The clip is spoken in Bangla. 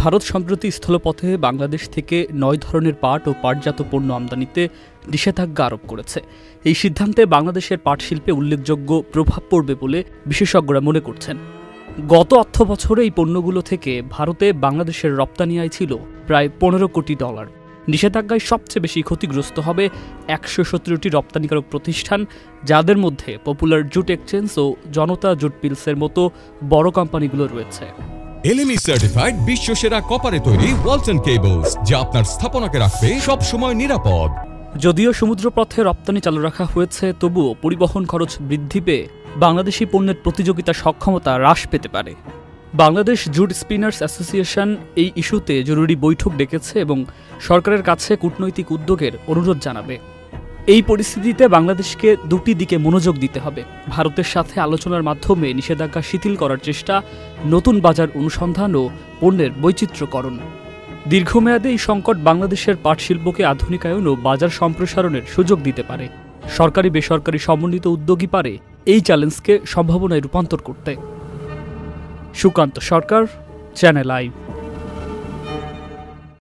ভারত সম্প্রতি স্থলপথে বাংলাদেশ থেকে ৯ ধরনের পাট ও পাটজাত পণ্য আমদানিতে নিষেধাজ্ঞা আরোপ করেছে। এই সিদ্ধান্তে বাংলাদেশের পাট শিল্পে উল্লেখযোগ্য প্রভাব পড়বে বলে বিশেষজ্ঞরা মনে করছেন। গত অর্থবছরে এই পণ্যগুলো থেকে ভারতে বাংলাদেশের রপ্তানি আয় ছিল প্রায় $15 কোটি। নিষেধাজ্ঞায় সবচেয়ে বেশি ক্ষতিগ্রস্ত হবে ১১৭টি রপ্তানিকারক প্রতিষ্ঠান, যাদের মধ্যে পপুলার জুট এক্সচেঞ্জ ও জনতা জুট মিলসের মতো বড় কোম্পানিগুলো রয়েছে। LME সার্টিফাইড বিশ্বসেরা কপারে তৈরি ওয়ালটন কেবলস, যা আপনার স্থাপনাকে রাখবে সব সময় নিরাপদ। যদিও সমুদ্রপথে রপ্তানি চালু রাখা হয়েছে, তবুও পরিবহন খরচ বৃদ্ধি পেয়ে বাংলাদেশি পণ্যের প্রতিযোগিতা সক্ষমতা হ্রাস পেতে পারে। বাংলাদেশ জুট স্পিনার্স অ্যাসোসিয়েশন এই ইস্যুতে জরুরি বৈঠক ডেকেছে এবং সরকারের কাছে কূটনৈতিক উদ্যোগের অনুরোধ জানাবে। এই পরিস্থিতিতে বাংলাদেশকে দুটি দিকে মনোযোগ দিতে হবে। ভারতের সাথে আলোচনার মাধ্যমে নিষেধাজ্ঞা শিথিল করার চেষ্টা, নতুন বাজার অনুসন্ধান ও পণ্যের বৈচিত্র্যকরণ। দীর্ঘমেয়াদে এই সংকট বাংলাদেশের পাট শিল্পকে আধুনিকায়ন ও বাজার সম্প্রসারণের সুযোগ দিতে পারে। সরকারি বেসরকারি সমন্বিত উদ্যোগই পারে এই চ্যালেঞ্জকে সম্ভাবনায় রূপান্তর করতে। সুকান্ত সরকার, চ্যানেল আই।